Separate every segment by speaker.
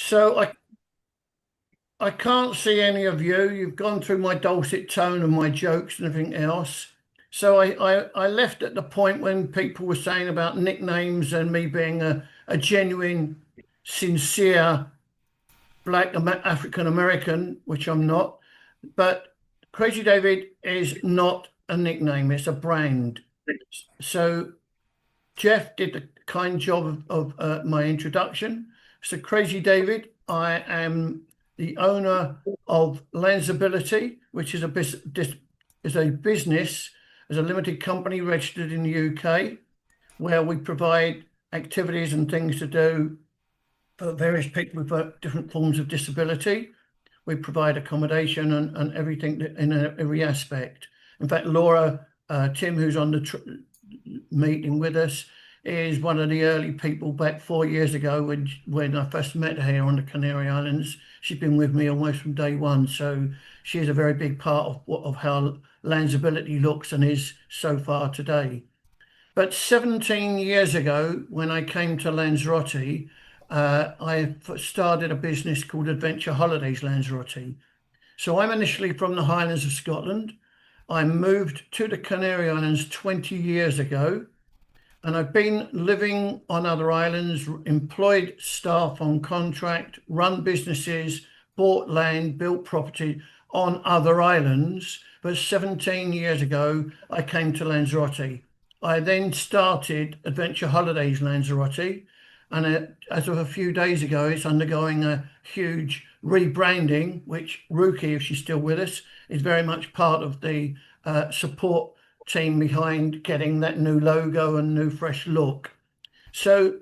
Speaker 1: So I can't see any of you. You've gone through my dulcet tone and my jokes and everything else. So I left at the point when people were saying about nicknames and me being a genuine, sincere Black African American, which I'm not. But Crazy David is not a nickname, it's a brand. So Jeff did the kind job of my introduction. So, Crazy David, I am the owner of Lensability, which is a business, as a limited company registered in the UK, where we provide activities and things to do for various people with different forms of disability. We provide accommodation and everything in every aspect. In fact, Laura Tim, who's on the meeting with us, is one of the early people back 4 years ago when I first met her here on the Canary Islands. She's been with me almost from day one, so she's a very big part of how Landsability looks and is so far today. But 17 years ago, when I came to Lanzarote, I started a business called Adventure Holidays Lanzarote. So I'm initially from the Highlands of Scotland. I moved to the Canary Islands 20 years ago, and I've been living on other islands, employed staff on contract, run businesses, bought land, built property on other islands. But 17 years ago, I came to Lanzarote. I then started Adventure Holidays Lanzarote, and as of a few days ago, it's undergoing a huge rebranding, which Ruki, if she's still with us, is very much part of the support team behind getting that new logo and new fresh look. So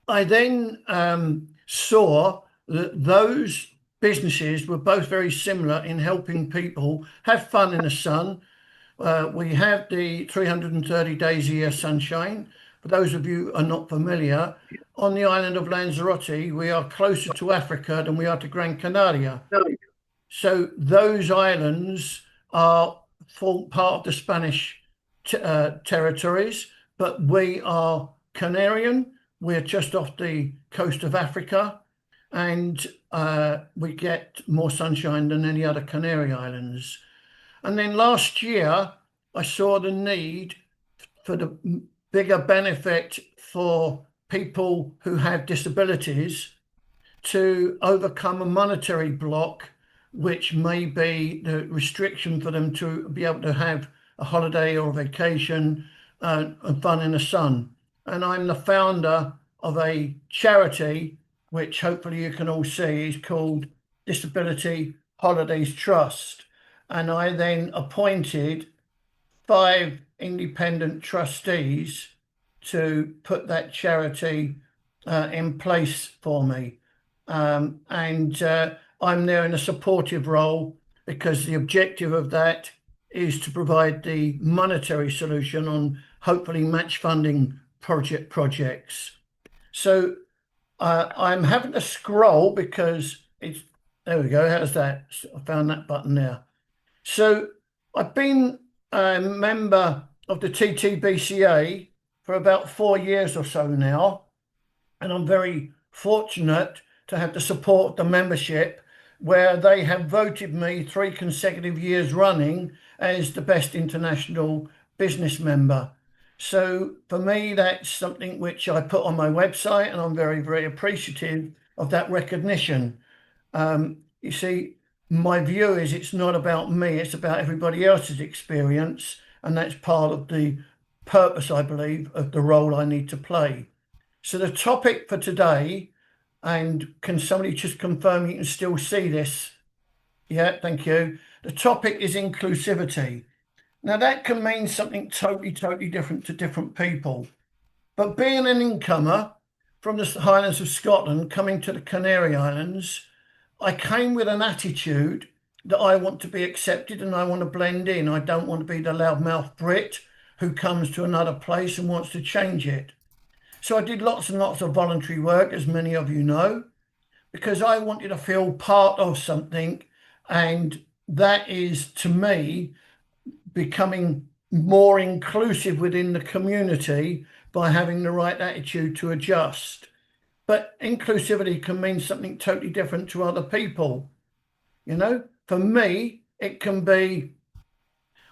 Speaker 1: I then saw that those businesses were both very similar in helping people have fun in the sun. We have the 330 days a year sunshine. For those of you who are not familiar, on the island of Lanzarote, we are closer to Africa than we are to Gran Canaria. So those islands are part of the Spanish territories, but we are Canarian. We're just off the coast of Africa, and we get more sunshine than any other Canary Islands. And then last year, I saw the need for the bigger benefit for people who have disabilities to overcome a monetary block, which may be the restriction for them to be able to have a holiday or a vacation and fun in the sun. And I'm the founder of a charity, which hopefully you can all see, is called Disability Holidays Trust. And I then appointed 5 independent trustees to put that charity in place for me. And I'm there in a supportive role because the objective of that is to provide the monetary solution on hopefully match funding projects. So I'm having to scroll because it's, there we go, how's that? I found that button there. So I've been a member of the TTBCA for about 4 years or so now, and I'm very fortunate to have the support of the membership, where they have voted me 3 consecutive years running as the best international business member. So for me, that's something which I put on my website, and I'm very, very appreciative of that recognition. You see, my view is it's not about me, it's about everybody else's experience, and that's part of the purpose, I believe, of the role I need to play. So the topic for today, and can somebody just confirm you can still see this? Yeah, thank you. The topic is inclusivity. Now that can mean something totally different to different people. But being an incomer from the Highlands of Scotland coming to the Canary Islands, I came with an attitude that I want to be accepted and I want to blend in. I don't want to be the loudmouth Brit who comes to another place and wants to change it. So I did lots and lots of voluntary work, as many of you know, because I wanted to feel part of something. And that is, to me, becoming more inclusive within the community by having the right attitude to adjust. but inclusivity can mean something totally different to other people. You know, for me, it can be,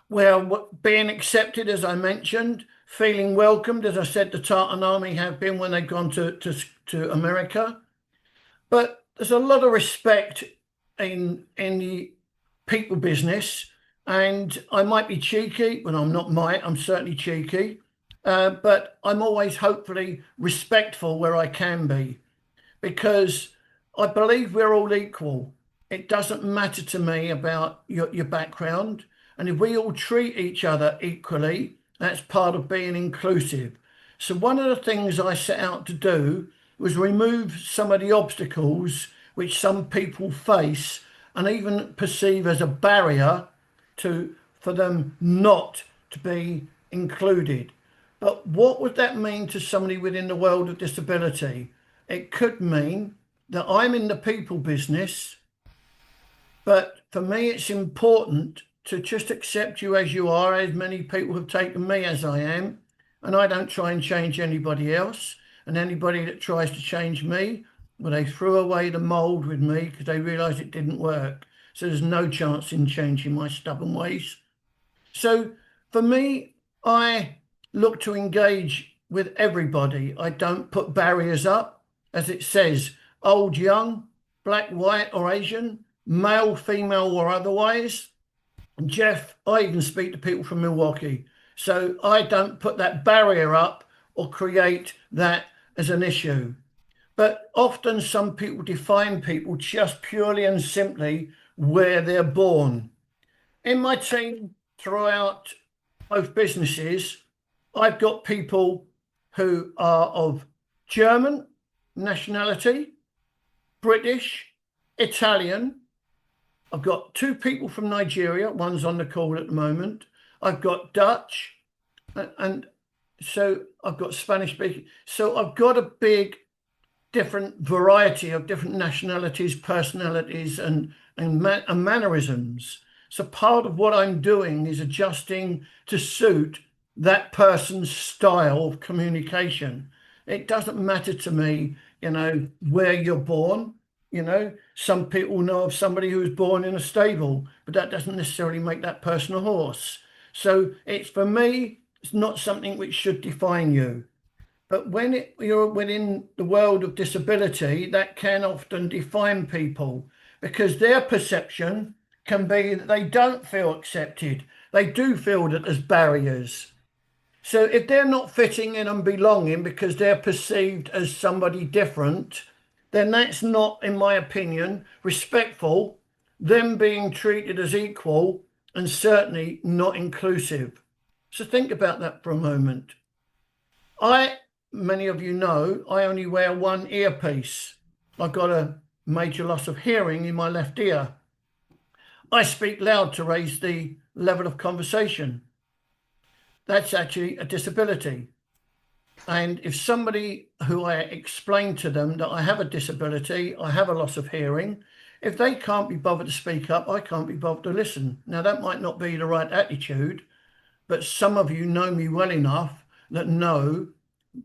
Speaker 1: well, being accepted, as I mentioned, feeling welcomed, as I said, the Tartan Army have been when they've gone to America. But there's a lot of respect in the people business, and I might be cheeky, but I'm certainly cheeky. But I'm always hopefully respectful where I can be, because I believe we're all equal. It doesn't matter to me about your background. And if we all treat each other equally, that's part of being inclusive. So one of the things I set out to do was remove some of the obstacles which some people face and even perceive as a barrier for them not to be included. But what would that mean to somebody within the world of disability? It could mean that I'm in the people business, but for me, it's important to just accept you as you are, as many people have taken me as I am, and I don't try and change anybody else. And anybody that tries to change me, well, they threw away the mold with me because they realised it didn't work. So there's no chance in changing my stubborn ways. So for me, I look to engage with everybody. I don't put barriers up, as it says, old, young, black, white, or Asian, male, female, or otherwise. And Jeff, I even speak to people from Milwaukee. So I don't put that barrier up or create that as an issue. But often some people define people just purely and simply where they're born. In my team throughout both businesses, I've got people who are of German nationality, British, Italian. I've got 2 people from Nigeria. One's on the call at the moment. I've got Dutch, and so I've got Spanish speaking. So I've got a big different variety of different nationalities, personalities, and mannerisms. So part of what I'm doing is adjusting to suit that person's style of communication. It doesn't matter to me, where you're born. Some people know of somebody who was born in a stable, but that doesn't necessarily make that person a horse. So for me, it's not something which should define you. But when you're within the world of disability, that can often define people, because their perception can be that they don't feel accepted. They do feel that there's barriers. So if they're not fitting in and belonging because they're perceived as somebody different, then that's not, in my opinion, respectful, them being treated as equal, and certainly not inclusive. So think about that for a moment. Many of you know, I only wear one earpiece. I've got a major loss of hearing in my left ear. I speak loud to raise the level of conversation. That's actually a disability. And if somebody who I explain to them that I have a disability, I have a loss of hearing, if they can't be bothered to speak up, I can't be bothered to listen. Now, that might not be the right attitude, but some of you know me well enough that know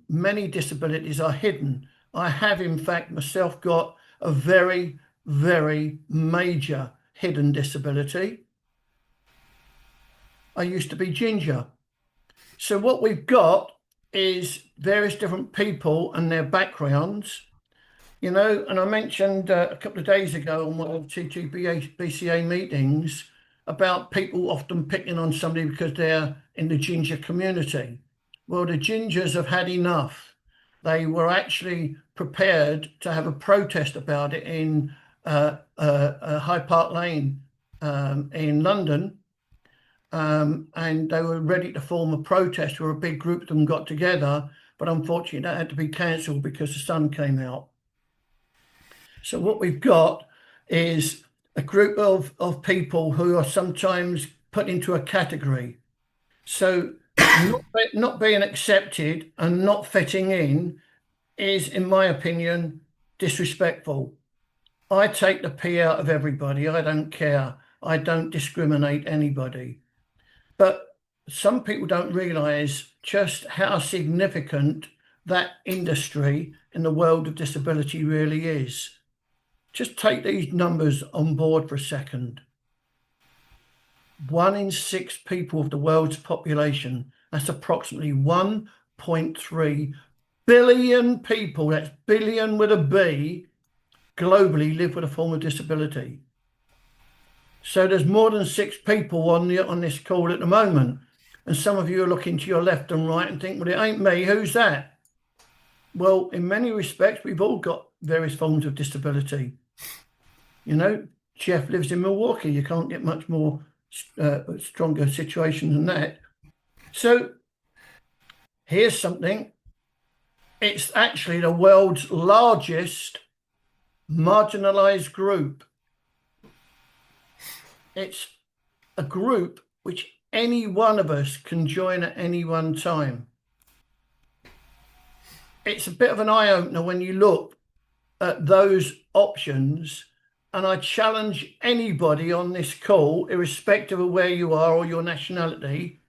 Speaker 1: many disabilities are hidden. I have, in fact, myself got a very, very major hidden disability. I used to be ginger. So what we've got is various different people and their backgrounds, and I mentioned a couple of days ago on one of the TTBCA meetings about people often picking on somebody because they're in the ginger community. Well, the gingers have had enough. They were actually prepared to have a protest about it in Hyde Park Lane in London. And they were ready to form a protest where a big group of them got together, but unfortunately that had to be cancelled because the sun came out. So what we've got is a group of people who are sometimes put into a category. So not being accepted and not fitting in is, in my opinion, disrespectful. I take the pee out of everybody. I don't care. I don't discriminate anybody. But some people don't realise just how significant that industry in the world of disability really is. Just take these numbers on board for a second. 1 in 6 people of the world's population, that's approximately 1.3 billion people, that's billion with a B, globally live with a form of disability. So there's more than 6 people on this call at the moment. And some of you are looking to your left and right and think, well, it ain't me, who's that? Well, in many respects, we've all got various forms of disability. You know, Jeff lives in Milwaukee. You can't get much more stronger situation than that. So here's something. It's actually the world's largest marginalized group. It's a group which any one of us can join at any one time. It's a bit of an eye-opener when you look at those options, and I challenge anybody on this call, irrespective of where you are or your nationality,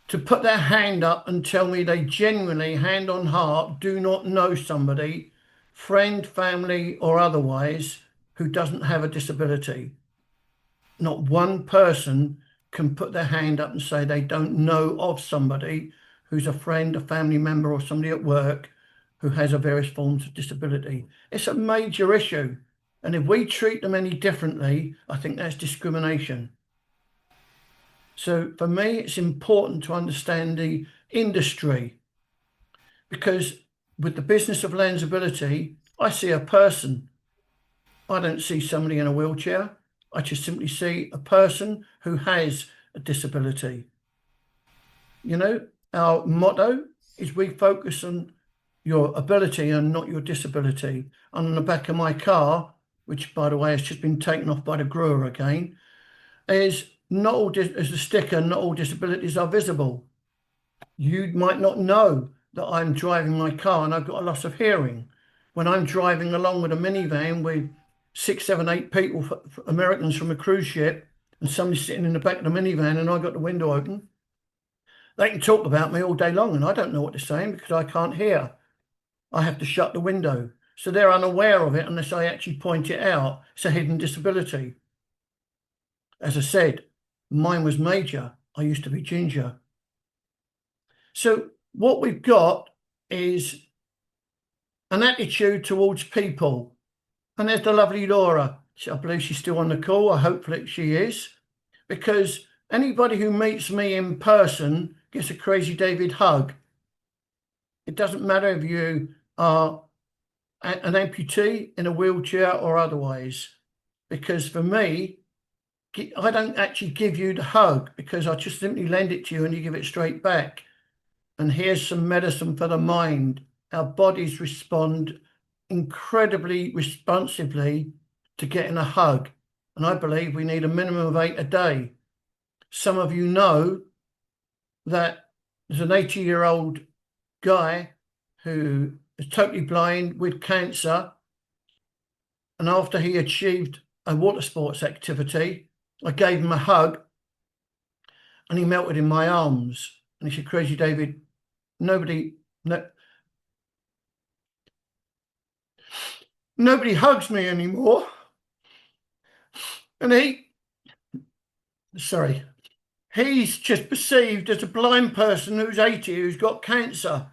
Speaker 1: to put their hand up and tell me they genuinely, hand on heart, do not know somebody, friend, family, or otherwise, who doesn't have a disability. Not one person can put their hand up and say they don't know of somebody who's a friend, a family member, or somebody at work who has a various forms of disability. It's a major issue. And if we treat them any differently, I think that's discrimination. So for me, it's important to understand the industry, because with the business of lensability, I see a person. I don't see somebody in a wheelchair. I just simply see a person who has a disability. You know, our motto is we focus on your ability and not your disability. And on the back of my car, which by the way has just been taken off by the grower again, is not all as a sticker, not all disabilities are visible. You might not know that I'm driving my car and I've got a loss of hearing. When I'm driving along with a minivan with 6, 7, 8 people, Americans from a cruise ship, and somebody sitting in the back of the minivan and I got the window open, they can talk about me all day long and I don't know what they're saying because I can't hear. I have to shut the window. So they're unaware of it unless I actually point it out. It's a hidden disability. As I said, mine was major. I used to be ginger. So what we've got is an attitude towards people. And there's the lovely Laura. I believe she's still on the call. I hope that she is. Because anybody who meets me in person gets a Crazy David hug. It doesn't matter if you are an amputee in a wheelchair or otherwise. Because for me, I don't actually give you the hug because I just simply lend it to you and you give it straight back. And here's some medicine for the mind. Our bodies respond incredibly responsively to getting a hug. And I believe we need a minimum of 8 a day. Some of you know that there's an 80-year-old guy who is totally blind with cancer. And after he achieved a water sports activity, I gave him a hug and he melted in my arms. And he said, Crazy David, nobody hugs me anymore. And he's just perceived as a blind person who's 80, who's got cancer.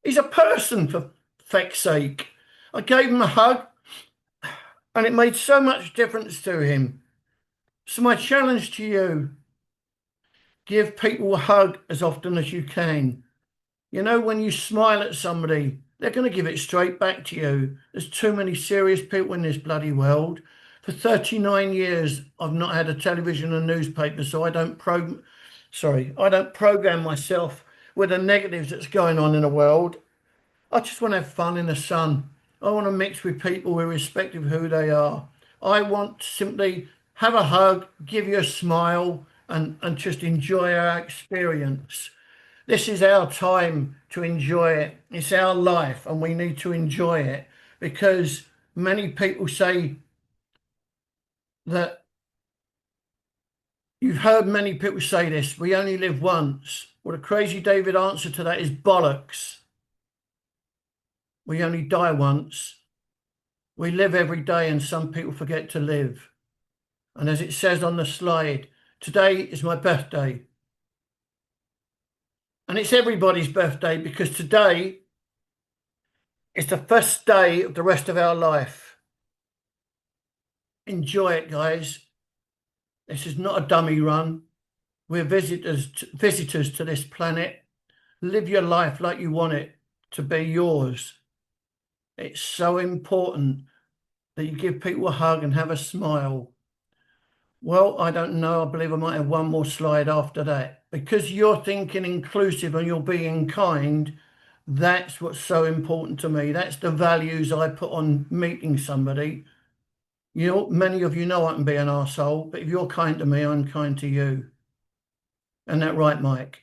Speaker 1: He's a person, for feck's sake. I gave him a hug and it made so much difference to him. So my challenge to you, give people a hug as often as you can. You know, when you smile at somebody, they're going to give it straight back to you. There's too many serious people in this bloody world. For 39 years, I've not had a television and newspaper, so I don't program myself with the negatives that's going on in the world. I just want to have fun in the sun. I want to mix with people irrespective of who they are. I want to simply have a hug, give you a smile, and just enjoy our experience. This is our time to enjoy it. It's our life and we need to enjoy it, because many people say that, you've heard many people say this, we only live once. Well, the Crazy David answer to that is bollocks. We only die once. We live every day, and some people forget to live. And as it says on the slide, today is my birthday. And it's everybody's birthday, because today is the first day of the rest of our life. Enjoy it, guys. This is not a dummy run. We're visitors to this planet. Live your life like you want it to be yours. It's so important that you give people a hug and have a smile. Well, I don't know. I believe I might have one more slide after that. Because you're thinking inclusive and you're being kind, that's what's so important to me. That's the values I put on meeting somebody. You know, many of you know I can be an arsehole, but if you're kind to me, I'm kind to you. Isn't that right, Mike?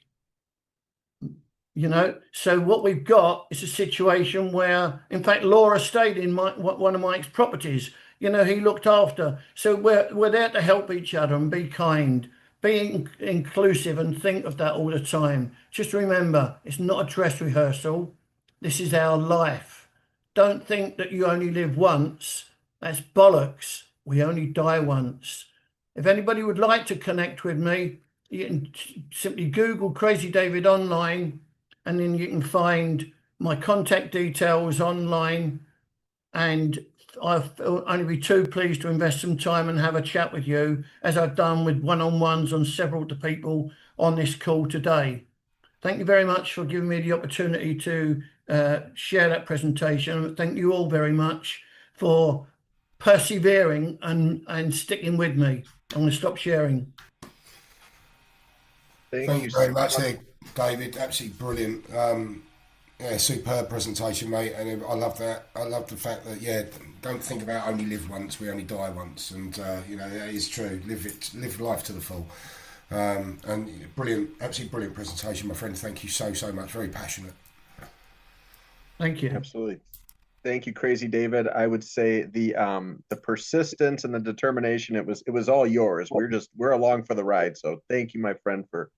Speaker 1: You know, so what we've got is a situation where, in fact, Laura stayed in one of Mike's properties. You know, he looked after. So we're there to help each other and be kind, be inclusive, and think of that all the time. Just remember, it's not a dress rehearsal. This is our life. Don't think that you only live once. That's bollocks. We only die once. If anybody would like to connect with me, you can simply Google Crazy David online, and then you can find my contact details online. And I'll only be too pleased to invest some time and have a chat with you, as I've done with one-on-ones on several of the people on this call today. Thank you very much for giving me the opportunity to share that presentation. Thank you all very much for persevering and sticking with me. I'm going to stop sharing.
Speaker 2: Thank you very much there, David. Absolutely brilliant. Yeah, superb presentation, mate. And I love that. I love the fact that, yeah, don't think about only live once, we only die once. And, you know, that is true. Live life to the full. And brilliant, absolutely brilliant presentation, my friend. Thank you so much. Very passionate.
Speaker 1: Thank you.
Speaker 3: Absolutely. Thank you, Crazy David. I would say the persistence and the determination, it was all yours. We're along for the ride. So thank you, my friend, for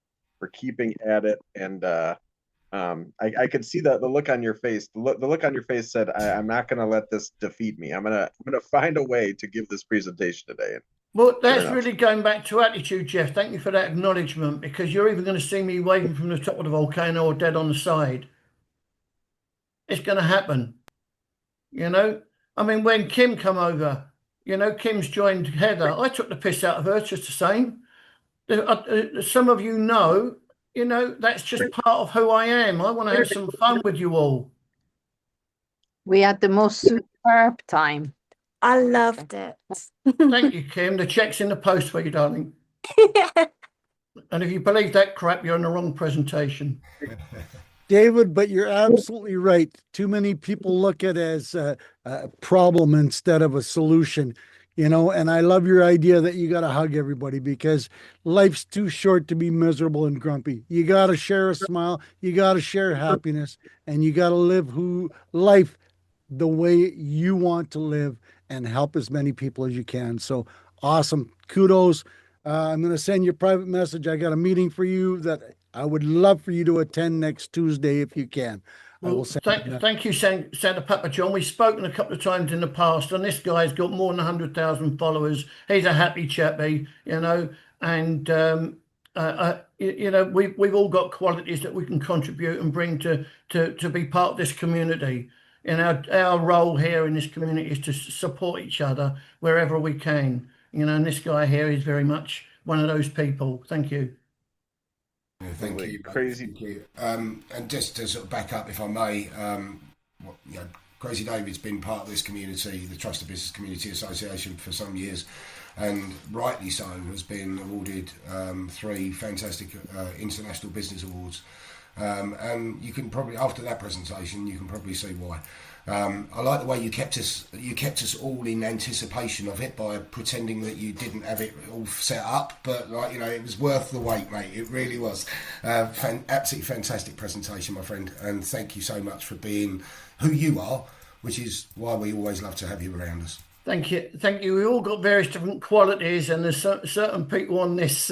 Speaker 3: keeping at it. And I could see the look on your face. The look on your face said, I'm not going to let this defeat me. I'm gonna find a way to give this presentation today.
Speaker 1: Well, that's really going back to attitude, Jeff. Thank you for that acknowledgement, because you're either going to see me waving from the top of the volcano or dead on the side. It's going to happen. You know, I mean, when Kim come over, you know, Kim's joined Heather. I took the piss out of her just the same. Some of you know, that's just part of who I am. I want to have some fun with you all. We
Speaker 4: had the most superb time.
Speaker 5: I loved it.
Speaker 1: Thank you, Kim. The check's in the post for you, darling. And if you believe that crap, you're on the wrong presentation.
Speaker 6: David, but you're absolutely right. Too many people look at it as a problem instead of a solution, you know, and I love your idea that you got to hug everybody, because life's too short to be miserable and grumpy. You got to share a smile, you got to share happiness, and you got to live life the way you want to live and help as many people as you can. So awesome. Kudos. I'm going to send you a private message. I got a meeting for you that I would love for you to attend next Tuesday if you can.
Speaker 1: Well, thank you, Santa Papa John. We've spoken a couple of times in the past, and this guy's got more than 100,000 followers. He's a happy chappy, you know, and you know, we've all got qualities that we can contribute and bring to be part of this community. And our role here in this community is to support each other wherever we can. You know, and this guy here is very much one of those people. Thank you.
Speaker 2: Yeah, thank you, Crazy. Thank you. And just to sort of back up, if I may, you know, Crazy David's been part of this community, the Trusted Business Community Association, for some years, and rightly so has been awarded 3 fantastic international business awards. And you can probably, after that presentation, you can probably see why. I like the way you kept us all in anticipation of it by pretending that you didn't have it all set up, but like, you know, it was worth the wait, mate. It really was. Absolutely fantastic presentation, my friend, and thank you so much for being who you are, which is why we always love to have you around us.
Speaker 1: Thank you. Thank you. We all got various different qualities, and there's certain people on this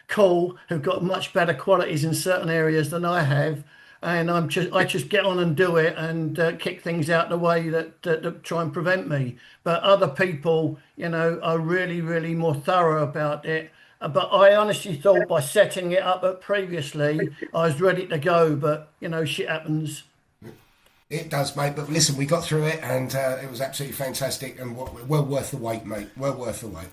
Speaker 1: call who've got much better qualities in certain areas than I have. and I just get on and do it and kick things out the way that try and prevent me. But other people, are really more thorough about it. But I honestly thought by setting it up previously, I was ready to go. But shit happens.
Speaker 2: It does, mate. But listen, we got through it, and it was absolutely fantastic, and well worth the wait, mate. Well worth the wait.